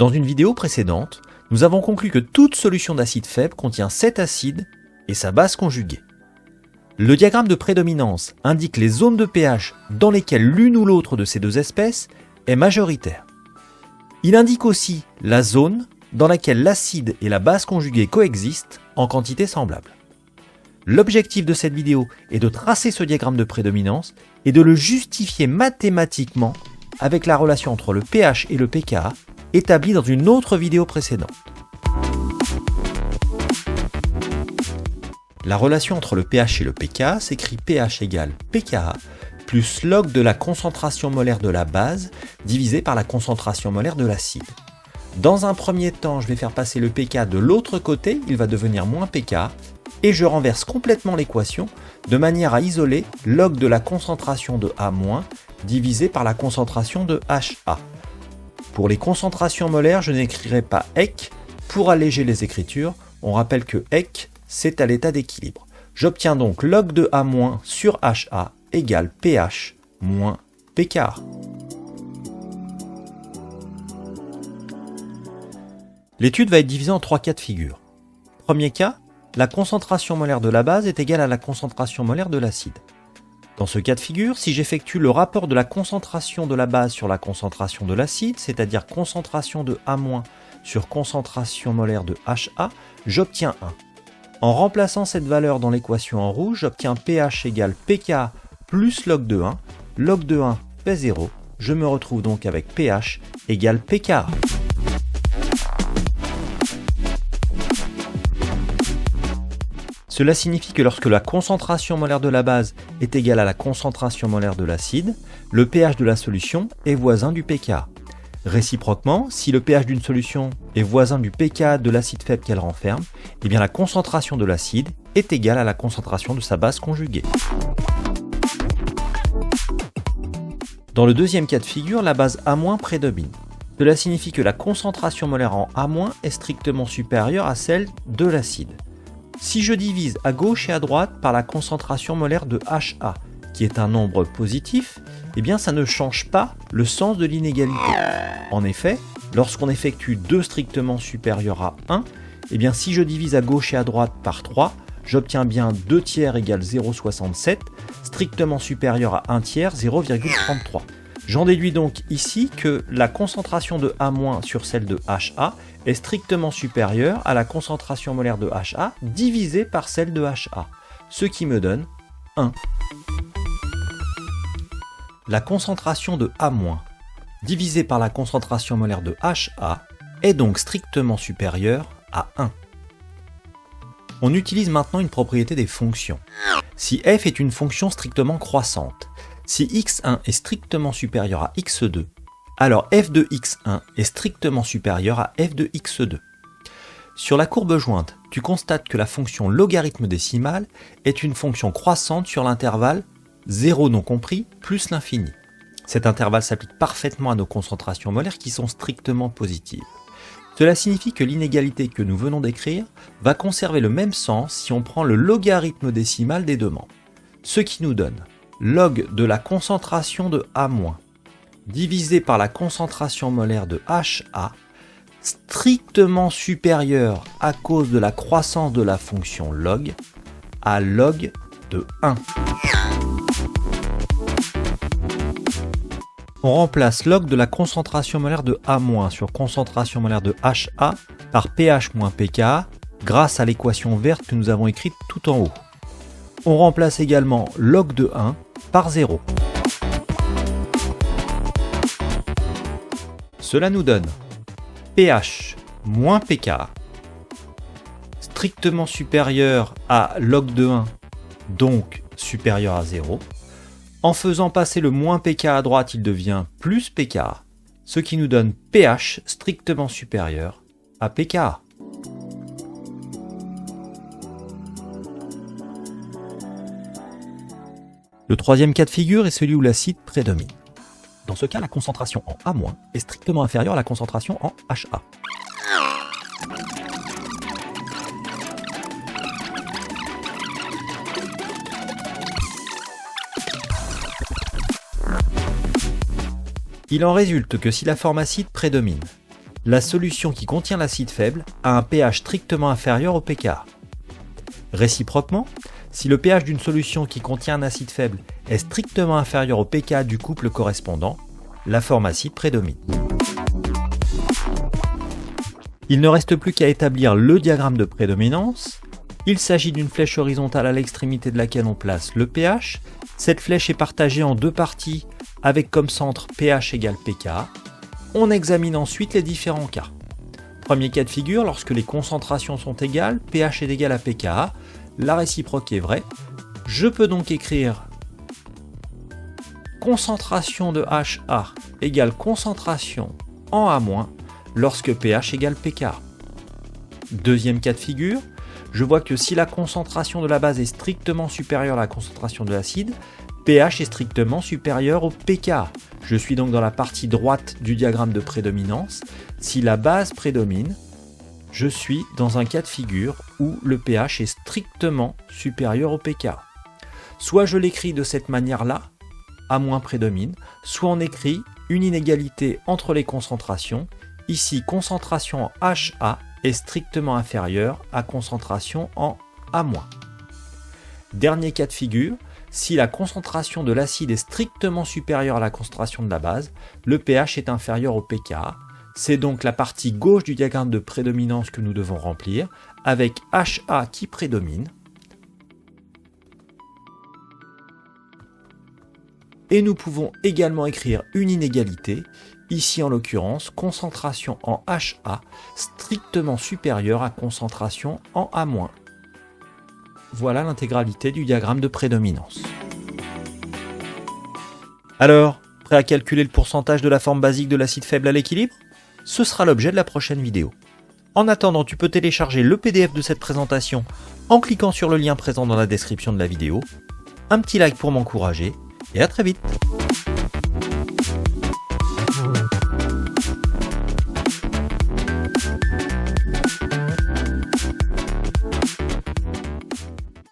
Dans une vidéo précédente, nous avons conclu que toute solution d'acide faible contient cet acide et sa base conjuguée. Le diagramme de prédominance indique les zones de pH dans lesquelles l'une ou l'autre de ces deux espèces est majoritaire. Il indique aussi la zone dans laquelle l'acide et la base conjuguée coexistent en quantité semblable. L'objectif de cette vidéo est de tracer ce diagramme de prédominance et de le justifier mathématiquement avec la relation entre le pH et le pKa établie dans une autre vidéo précédente. La relation entre le pH et le pKa s'écrit pH égale pKa plus log de la concentration molaire de la base divisé par la concentration molaire de l'acide. Dans un premier temps, je vais faire passer le pK de l'autre côté, il va devenir moins pKa, et je renverse complètement l'équation de manière à isoler log de la concentration de A- divisé par la concentration de HA. Pour les concentrations molaires, je n'écrirai pas EC. Pour alléger les écritures, on rappelle que EC, c'est à l'état d'équilibre. J'obtiens donc log de A- sur HA égale pH moins pKa. L'étude va être divisée en 3 cas de figure. Premier cas, la concentration molaire de la base est égale à la concentration molaire de l'acide. Dans ce cas de figure, si j'effectue le rapport de la concentration de la base sur la concentration de l'acide, c'est-à-dire concentration de A- sur concentration molaire de HA, j'obtiens 1. En remplaçant cette valeur dans l'équation en rouge, j'obtiens pH égale pKa plus log de 1. Log de 1 fait 0. Je me retrouve donc avec pH égale pKa. Cela signifie que lorsque la concentration molaire de la base est égale à la concentration molaire de l'acide, le pH de la solution est voisin du pKa. Réciproquement, si le pH d'une solution est voisin du pKa de l'acide faible qu'elle renferme, eh bien la concentration de l'acide est égale à la concentration de sa base conjuguée. Dans le deuxième cas de figure, la base A- prédomine. Cela signifie que la concentration molaire en A- est strictement supérieure à celle de l'acide. Si je divise à gauche et à droite par la concentration molaire de HA, qui est un nombre positif, eh bien ça ne change pas le sens de l'inégalité. En effet, lorsqu'on effectue 2 strictement supérieurs à 1, eh bien si je divise à gauche et à droite par 3, j'obtiens bien 2 tiers égale 0,67, strictement supérieur à 1 tiers 0,33. J'en déduis donc ici que la concentration de A- sur celle de HA est strictement supérieure à la concentration molaire de HA divisée par celle de HA, ce qui me donne 1. La concentration de A- divisée par la concentration molaire de HA est donc strictement supérieure à 1. On utilise maintenant une propriété des fonctions. Si f est une fonction strictement croissante, si x1 est strictement supérieur à x2, alors f de x1 est strictement supérieur à f de x2. Sur la courbe jointe, tu constates que la fonction logarithme décimal est une fonction croissante sur l'intervalle 0 non compris plus l'infini. Cet intervalle s'applique parfaitement à nos concentrations molaires qui sont strictement positives. Cela signifie que l'inégalité que nous venons d'écrire va conserver le même sens si on prend le logarithme décimal des deux membres. Ce qui nous donne log de la concentration de A- divisé par la concentration molaire de HA strictement supérieur à cause de la croissance de la fonction log à log de 1. On remplace log de la concentration molaire de A- sur concentration molaire de HA par pH moins pKa grâce à l'équation verte que nous avons écrite tout en haut. On remplace également log de 1 par 0. Cela nous donne pH moins pKa strictement supérieur à log de 1, donc supérieur à 0. En faisant passer le moins pKa à droite, il devient plus pKa, ce qui nous donne pH strictement supérieur à pKa. Le troisième cas de figure est celui où l'acide prédomine. Dans ce cas, la concentration en A- est strictement inférieure à la concentration en HA. Il en résulte que si la forme acide prédomine, la solution qui contient l'acide faible a un pH strictement inférieur au pKa. Réciproquement, si le pH d'une solution qui contient un acide faible est strictement inférieur au pKa du couple correspondant, la forme acide prédomine. Il ne reste plus qu'à établir le diagramme de prédominance. Il s'agit d'une flèche horizontale à l'extrémité de laquelle on place le pH. Cette flèche est partagée en deux parties avec comme centre pH égale pKa. On examine ensuite les différents cas. Premier cas de figure, lorsque les concentrations sont égales, pH est égal à pKa, la réciproque est vraie. Je peux donc écrire concentration de HA égale concentration en A- lorsque pH égale pKa. Deuxième cas de figure, je vois que si la concentration de la base est strictement supérieure à la concentration de l'acide, pH est strictement supérieur au pKa. Je suis donc dans la partie droite du diagramme de prédominance. Si la base prédomine, je suis dans un cas de figure où le pH est strictement supérieur au pKa. Soit je l'écris de cette manière-là, A- prédomine, soit on écrit une inégalité entre les concentrations. Ici, concentration en HA est strictement inférieure à concentration en A-. Dernier cas de figure, si la concentration de l'acide est strictement supérieure à la concentration de la base, le pH est inférieur au pKa. C'est donc la partie gauche du diagramme de prédominance que nous devons remplir, avec HA qui prédomine. Et nous pouvons également écrire une inégalité, ici en l'occurrence concentration en HA strictement supérieure à concentration en A-. Voilà l'intégralité du diagramme de prédominance. Alors, prêt à calculer le pourcentage de la forme basique de l'acide faible à l'équilibre ? Ce sera l'objet de la prochaine vidéo. En attendant, tu peux télécharger le PDF de cette présentation en cliquant sur le lien présent dans la description de la vidéo. Un petit like pour m'encourager et à très vite.